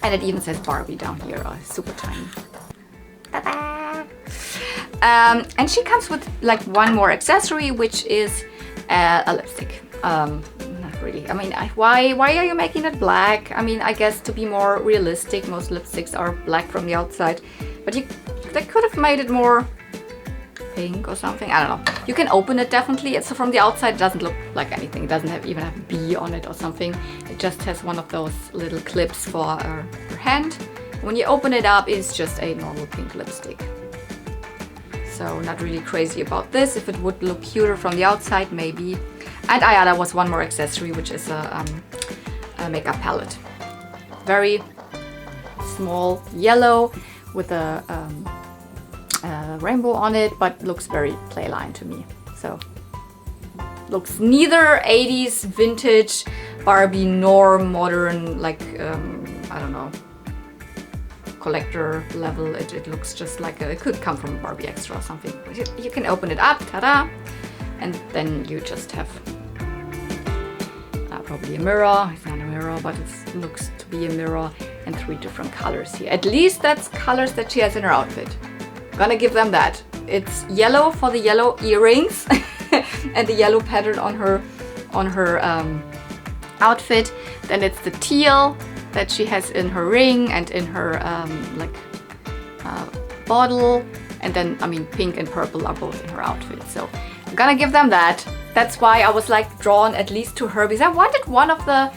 And it even says Barbie down here, super tiny. Ta-da! And she comes with like one more accessory, which is a lipstick. Not really. I mean, why are you making it black? I mean, I guess to be more realistic, most lipsticks are black from the outside. But they could have made it more pink or something. I don't know. You can open it definitely. So from the outside, it doesn't look like anything. It doesn't even have B on it or something. It just has one of those little clips for her hand. When you open it up, it's just a normal pink lipstick. So not really crazy about this. If it would look cuter from the outside, maybe. And there was one more accessory, which is a makeup palette. Very small yellow with a rainbow on it, but looks very playline to me. So looks neither 80s vintage Barbie nor modern, like I don't know, collector level. It looks just like it could come from Barbie Extra or something. You can open it up, ta-da, and then you just have probably a mirror. It's not a mirror, but it looks to be a mirror, and 3 different colors here. At least that's colors that she has in her outfit. Gonna give them that. It's yellow for the yellow earrings and the yellow pattern on her outfit. Then it's the teal that she has in her ring and in her bottle. And then, I mean, pink and purple are both in her outfit. So I'm gonna give them that. That's why I was like drawn at least to her, because I wanted one of the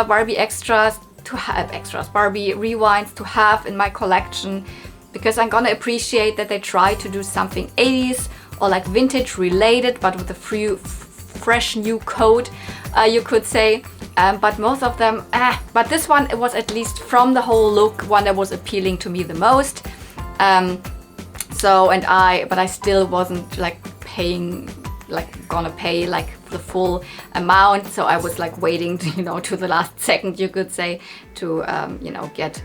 Barbie extras to have Barbie rewinds to have in my collection, because I'm gonna appreciate that they try to do something 80s or like vintage related, but with a fresh new coat, you could say. But most of them, but this one, it was at least from the whole look one that was appealing to me the most. But I still wasn't like gonna pay like the full amount. So I was like waiting to, to the last second, you could say, to get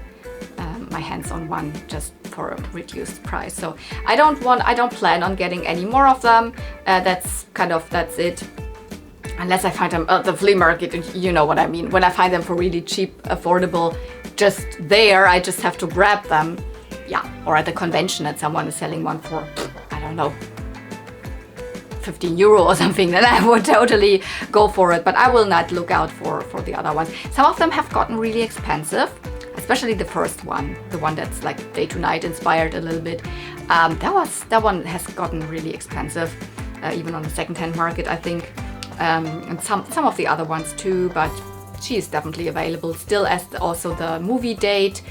my hands on one just for a reduced price. So I don't plan on getting any more of them. That's it. Unless I find them at the flea market, you know what I mean. When I find them for really cheap, affordable, just there, I just have to grab them. Yeah, or at the convention that someone is selling one for, I don't know, 15 euro or something, then I would totally go for it. But I will not look out for the other ones. Some of them have gotten really expensive, especially the first one, the one that's like day to night inspired a little bit. That one has gotten really expensive, even on the secondhand market, I think. And some of the other ones too, but she is definitely available still as also the movie date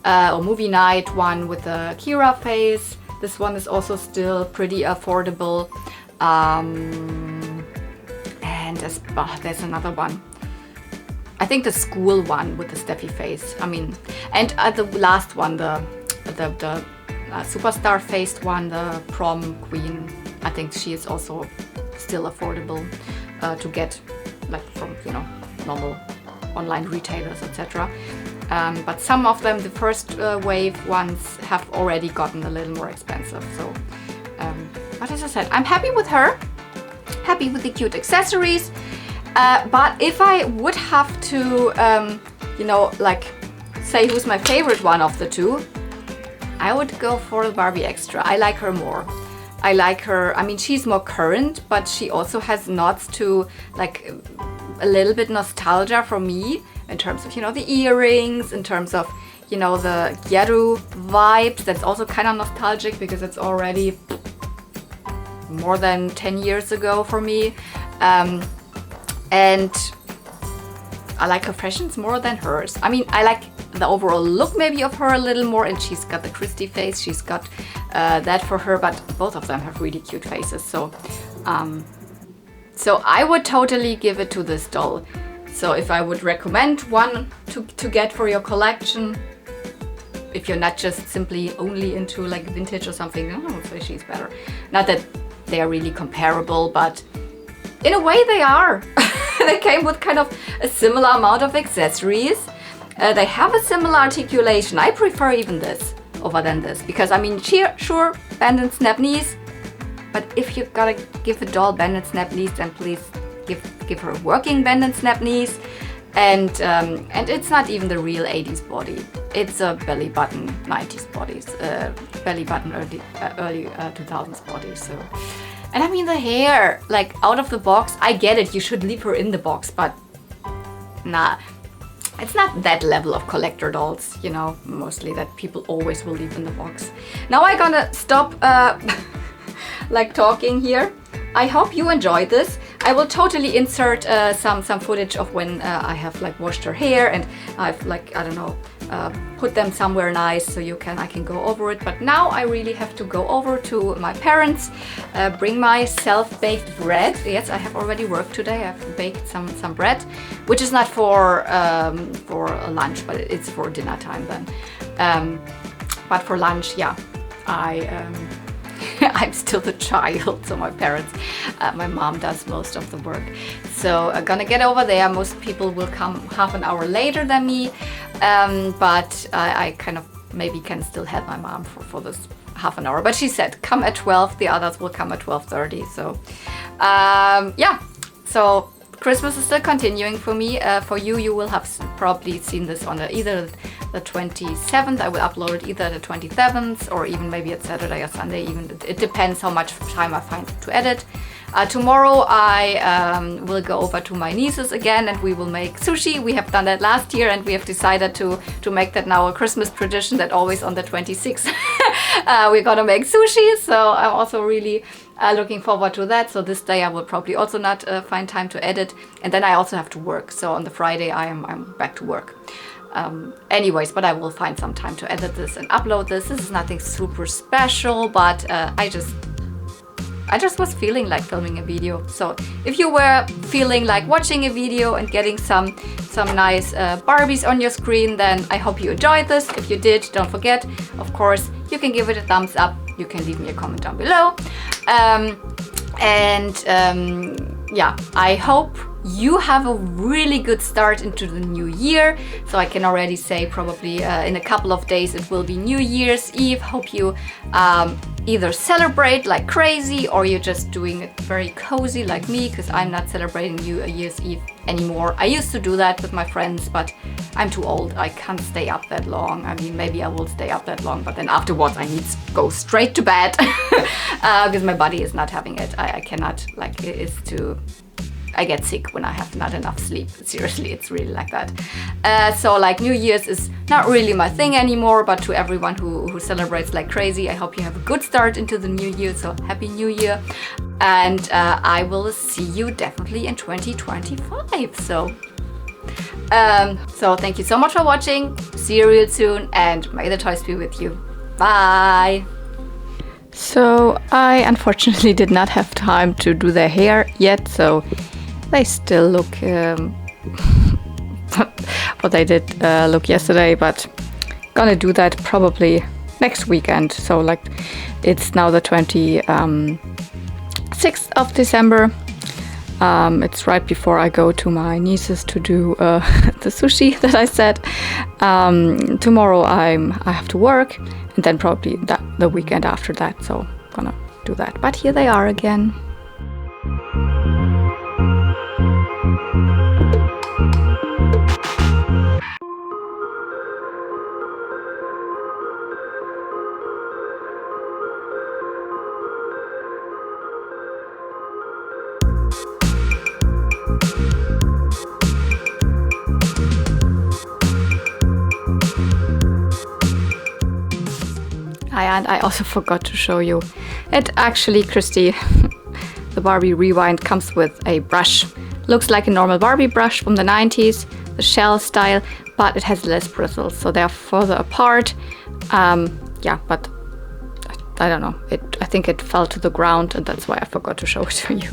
or movie night one with the Kira face. This one is also still pretty affordable. And there's another one. I think the school one with the Steffi face. I mean, and the last one, the superstar faced one, the prom queen. I think she is also still affordable to get, like from normal online retailers, etc. But some of them, the first wave ones, have already gotten a little more expensive. So, but as I said, I'm happy with her, happy with the cute accessories. But if I would have to, like say who's my favorite one of the two, I would go for the Barbie Extra. I like her more. I like her. I mean, she's more current, but she also has nods to like a little bit nostalgia for me in terms of, you know, the earrings, in terms of, you know, the Gyaru vibes. That's also kind of nostalgic because it's already more than 10 years ago for me. And I like her fashions more than hers. I mean, I like the overall look maybe of her a little more, and she's got the Christy face, she's got that for her, but both of them have really cute faces. So so I would totally give it to this doll. So if I would recommend one to get for your collection, if you're not just simply only into like vintage or something, oh, so she's better. Not that they are really comparable, but in a way they are. They came with kind of a similar amount of accessories. They have a similar articulation. I prefer even this over than this because, I mean, sure, bend and snap knees, but if you gotta give a doll bend and snap knees, then please give her working bend and snap knees. And it's not even the real 80s body. It's a belly button 90s bodies, belly button early 2000s body. So, and I mean the hair, like out of the box, I get it. You should leave her in the box, but nah, it's not that level of collector dolls, you know, mostly that people always will leave in the box. Now I'm gonna stop like talking here. I hope you enjoyed this. I will totally insert some footage of when I have like washed her hair and I've like, I don't know, put them somewhere nice so I can go over it. But now I really have to go over to my parents, bring my self-baked bread. Yes, I have already worked today. I've baked some bread, which is not for a lunch, but it's for dinner time then. But for lunch, yeah, I'm still the child, so my parents, my mom does most of the work. So I'm gonna get over there. Most people will come half an hour later than me, but I kind of maybe can still help my mom for this half an hour. But she said come at 12, the others will come at 12:30. So yeah, so Christmas is still continuing for me. For you, you will have probably seen this on either the 27th. I will upload it either the 27th or even maybe it's Saturday or Sunday. Even it depends how much time I find to edit. Tomorrow I will go over to my niece's again and we will make sushi. We have done that last year and we have decided to make that now a Christmas tradition, that always on the 26th we're gonna make sushi. So I'm also really looking forward to that. So this day I will probably also not find time to edit, and then I also have to work. So on the Friday I'm back to work. Anyways, but I will find some time to edit this and upload this. This is nothing super special, but I just was feeling like filming a video. So if you were feeling like watching a video and getting some nice Barbies on your screen, then I hope you enjoyed this. If you did, don't forget, of course, you can give it a thumbs up. You can leave me a comment down below. Yeah, I hope you have a really good start into the new year. So I can already say probably in a couple of days it will be New Year's Eve. Hope you either celebrate like crazy or you're just doing it very cozy like me, because I'm not celebrating New Year's Eve anymore. I used to do that with my friends, but I'm too old. I can't stay up that long. I mean, maybe I will stay up that long, but then afterwards I need to go straight to bed because my body is not having it. I cannot, like, it's too... I get sick when I have not enough sleep. Seriously, it's really like that. So like New Year's is not really my thing anymore, but to everyone who celebrates like crazy, I hope you have a good start into the new year. So Happy New Year. And I will see you definitely in 2025. So thank you so much for watching. See you real soon and may the toys be with you. Bye. So I unfortunately did not have time to do their hair yet, so they still look what they did look yesterday, but gonna do that probably next weekend. So like it's now the 26th of December. It's right before I go to my niece's to do the sushi that I said. Tomorrow I have to work, and then probably the weekend after that. So gonna do that. But here they are again. And I also forgot to show you. It actually, Christy, the Barbie Rewind comes with a brush. Looks like a normal Barbie brush from the 90s, the shell style, but it has less bristles, so they're further apart. Yeah, but I don't know. I think it fell to the ground, and that's why I forgot to show it to you.